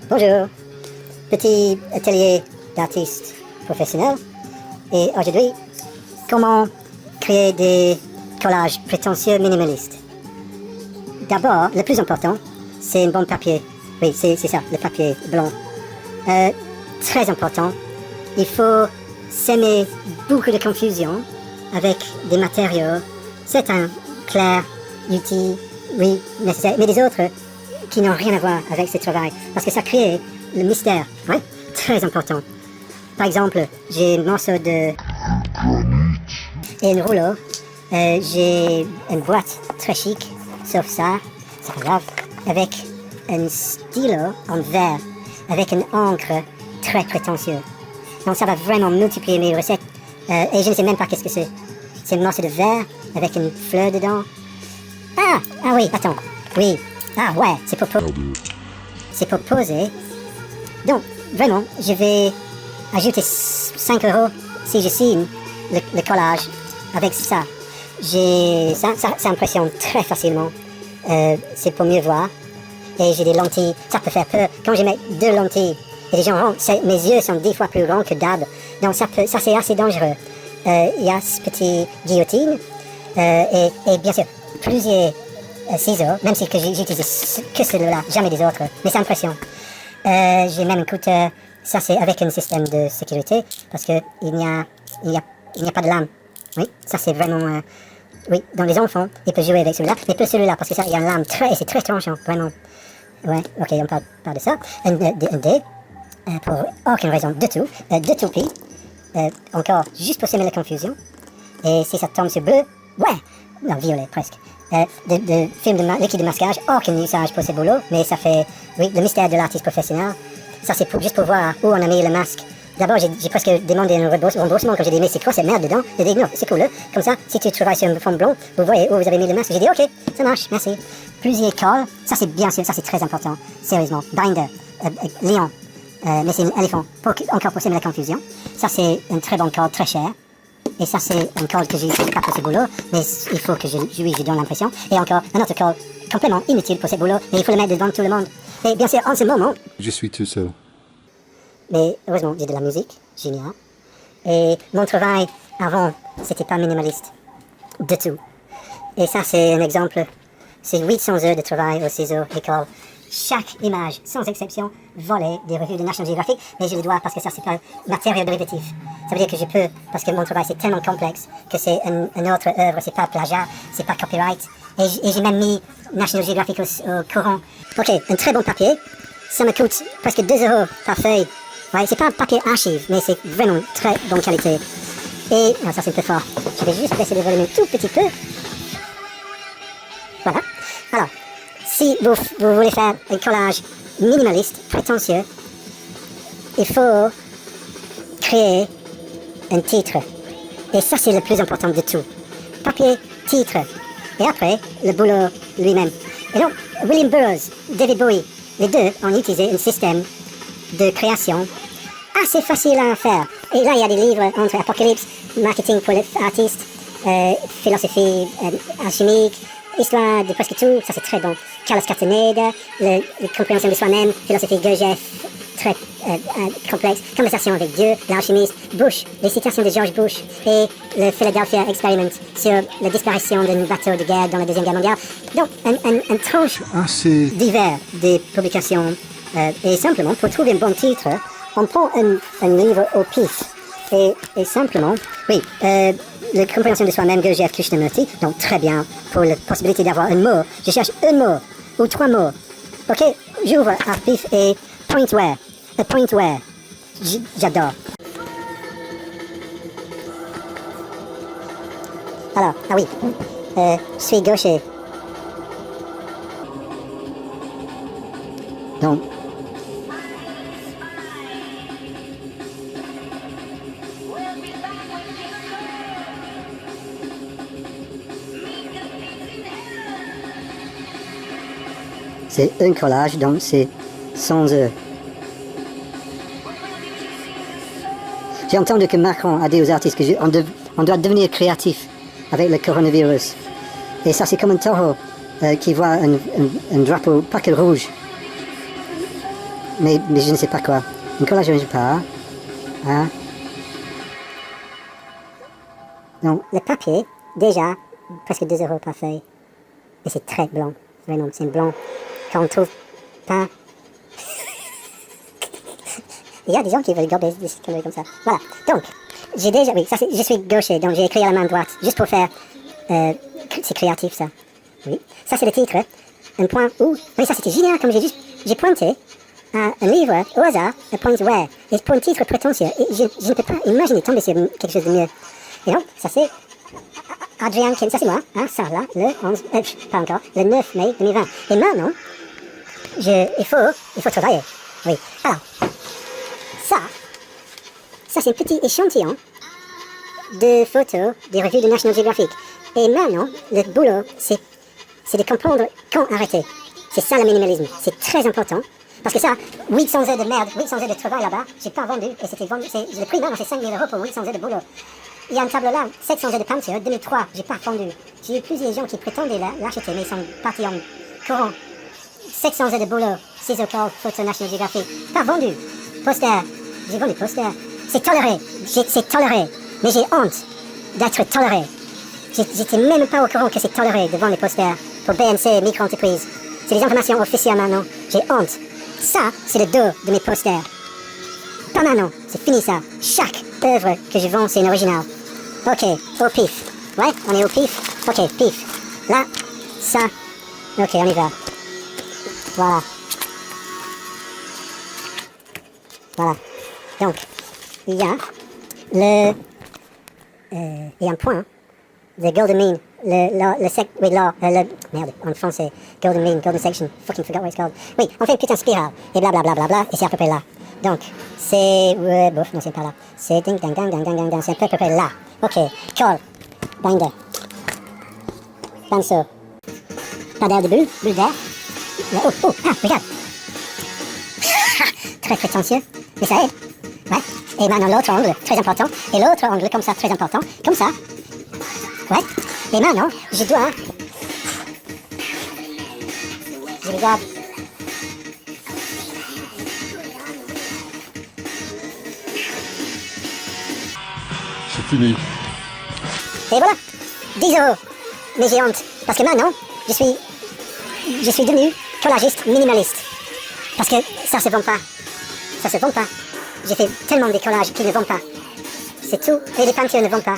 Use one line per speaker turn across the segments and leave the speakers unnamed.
Bonjour, petit atelier d'artiste professionnel. Et aujourd'hui, comment créer des collages prétentieux minimalistes. D'abord, le plus important, c'est un bon papier. Oui, c'est ça, le papier blanc. Très important, il faut s'aimer beaucoup de confusion avec des matériaux, certains clairs, utiles, oui, nécessaires, mais des autres qui n'ont rien à voir avec ce travail, parce que ça crée le mystère, ouais, très important. Par exemple, j'ai un morceau de et un rouleau, j'ai une boîte très chic, sauf ça, c'est pas grave, avec un stylo en verre, avec une encre très prétentieuse. Donc ça va vraiment multiplier mes recettes, et je ne sais même pas qu'est-ce que c'est. C'est un morceau de verre avec une fleur dedans. Ah oui, attends, oui, ouais, c'est pour poser. Donc, vraiment, je vais ajouter 5 € si je signe le collage avec ça. Ça impressionne très facilement. C'est pour mieux voir. Et j'ai des lentilles, ça peut faire peur. Quand je mets 2 lentilles, et les gens, mes yeux sont 10 fois plus grands que d'hab. Donc ça c'est assez dangereux. Il y a ce petit guillotine, et bien sûr, plusieurs ciseaux, même si j'utilise que celui-là, jamais des autres, mais c'est impressionnant. J'ai même un cutter, ça c'est avec un système de sécurité, parce que il n'y a pas de lame. Oui, ça c'est vraiment, oui, dans les enfants, ils peuvent jouer avec celui-là, mais pas celui-là, parce que ça, il y a une lame c'est très tranchant, vraiment. Ouais, ok, on parle de ça. Un dé, pour aucune raison du tout, de toupie, encore, juste pour semer la confusion, et si ça tombe sur bleu, ouais, non, violet presque. De film de liquide de masquage, aucun usage pour ce boulot, mais ça fait, oui, le mystère de l'artiste professionnel. Ça c'est juste pour voir où on a mis le masque. D'abord j'ai presque demandé un remboursement quand j'ai dit mais c'est quoi cette merde dedans. J'ai dit non, c'est cool, comme ça si tu travailles sur un fond blanc, vous voyez où vous avez mis le masque. J'ai dit ok, ça marche, merci. Plusieurs colles, ça c'est bien sûr, ça c'est très important, sérieusement. Binder, lion, mais c'est un éléphant, encore pour semer la confusion. Ça c'est un très bon corde, très cher. Et ça c'est un code que j'utilise pas pour ce boulot, mais il faut que je donne l'impression. Et encore un autre code complètement inutile pour ce boulot, mais il faut le mettre devant tout le monde. Et bien sûr, en ce moment...
Je suis tout seul.
Mais heureusement, j'ai de la musique, génial. Et mon travail avant, c'était pas minimaliste. Du tout. Et ça c'est un exemple. C'est 800 heures de travail au ciseau, école. Chaque image, sans exception, volée des revues de National Geographic, mais je le dois parce que ça c'est pas matériau dérivatif. Ça veut dire que je peux, parce que mon travail c'est tellement complexe, que c'est une autre œuvre, c'est pas plagiat, c'est pas copyright. Et j'ai même mis National Geographic au courant. Ok, un très bon papier, ça me coûte presque 2 € par feuille. Ouais, c'est pas un papier archive, mais c'est vraiment très bonne qualité. Et, non, ça c'est un peu fort. Je vais juste baisser le volume un tout petit peu. Voilà. Alors, si vous voulez faire un collage minimaliste, prétentieux, il faut créer un titre. Et ça, c'est le plus important de tout. Papier, titre. Et après, le boulot lui-même. Et donc, William Burroughs, David Bowie, les deux ont utilisé un système de création assez facile à faire. Et là, il y a des livres entre Apocalypse, Marketing pour les artistes, philosophie alchimique, histoire de presque tout, ça c'est très bon. Carlos Castaneda, la compréhension de soi-même, philosophie Gurdjieff, très complexe, conversation avec Dieu, l'alchimiste, Bush, les citations de George Bush et le Philadelphia Experiment sur la disparition d'un bateau de guerre dans la Deuxième Guerre mondiale. Donc, un tranche divers des publications. Et simplement, pour trouver un bon titre, on prend un livre au pif. Et simplement, oui, la compréhension de soi-même, Gurdjieff, Krishnamurti, donc très bien pour la possibilité d'avoir un mot. Je cherche un mot ou 3 mots. Ok, j'ouvre à pif et pointware. Pointware. J'adore. Alors, oui, je suis gaucher. Donc, c'est un collage, donc c'est 100 heures. J'ai entendu que Macron a dit aux artistes qu'on doit devenir créatif avec le coronavirus. Et ça, c'est comme un taureau qui voit un drapeau, pas que rouge. mais je ne sais pas quoi. Un collage orange pas. Hein? Donc, le papier, déjà, presque 2 € par feuille. Et c'est très blanc. Vraiment, c'est un blanc qu'on ne trouve pas. Il y a des gens qui veulent garder des conneries comme ça. Voilà. Donc, j'ai déjà... Oui, ça, je suis gaucher, donc j'ai écrit à la main droite, juste pour faire... c'est créatif, ça. Oui. Ça, c'est le titre. Un point où... Oui, ça, c'était génial, comme j'ai pointé à un livre, au hasard, un point where. Et pour un titre prétentieux, et je ne peux pas imaginer tomber sur quelque chose de mieux. Et donc, ça, c'est... Adrien Ken, ça c'est moi, hein, ça là, le 11... pas encore, le 9 mai 2020. Et maintenant, il faut travailler. Oui. Alors... Ça c'est un petit échantillon de photos des revues de National Geographic. Et maintenant, le boulot, c'est de comprendre quand arrêter. C'est ça le minimalisme. C'est très important. Parce que ça, 800 heures de merde, 800 heures de travail là-bas, j'ai pas vendu. Et c'était vendu, le prix maintenant c'est 5 000 € pour 800 heures de boulot. Il y a un tableau là, 700 heures de peinture, 2003, j'ai pas vendu. J'ai eu plusieurs gens qui prétendaient l'acheter, mais ils sont partis en courant. 700 heures de boulot, 6 o'clock, photo National Geographic, pas vendu. Poster, j'ai vendu poster. C'est toléré, mais j'ai honte d'être toléré. J'étais même pas au courant que c'est toléré de vendre les posters pour BNC, micro-entreprise. C'est des informations officielles maintenant, j'ai honte. Ça, c'est le dos de mes posters. Pas maintenant, c'est fini ça. Chaque œuvre que je vends, c'est une originale. Ok, au pif. Ouais, on est au pif. Ok, pif. Là, ça. Ok, on y va. Voilà. Voilà. Donc, il y a un point de Golden Mean, merde, en français, Golden Mean, Golden Section, fucking forgot what it's called. Oui, on fait une petite spirale, et blablabla, et c'est à peu près là. Donc, c'est, non, c'est pas là. C'est ding, dang, dang, dang, dang, dang, dang, c'est à peu près là. Ok, colle, binder, pinceau, pas d'air de bulle d'air. Regarde. Très prétentieux, mais ça aide. Ouais. Et maintenant l'autre angle, très important. Et l'autre angle comme ça, très important. Comme ça. Ouais. Et maintenant, je regarde.
C'est fini.
Et voilà. 10 €. Mais j'ai honte. Parce que maintenant, je suis devenu collagiste minimaliste. Parce que ça se vend pas. Ça se vend pas. J'ai fait tellement de collages qui ne vendent pas. C'est tout. Et les peintures ne vendent pas.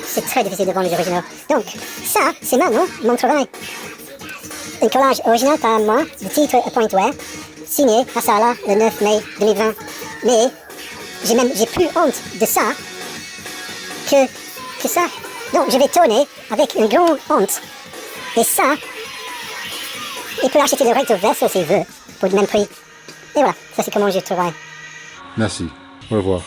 C'est très difficile de vendre les originaux. Donc, ça, c'est maintenant mon travail. Un collage original par moi, le titre A Point Where, signé à Sala le 9 mai 2020. Mais j'ai plus honte de ça que ça. Donc, je vais tourner avec une grande honte. Et ça, il peut acheter le recto verso s'il veut, pour le même prix. Et voilà, ça c'est comment je travaille.
Merci. Au revoir.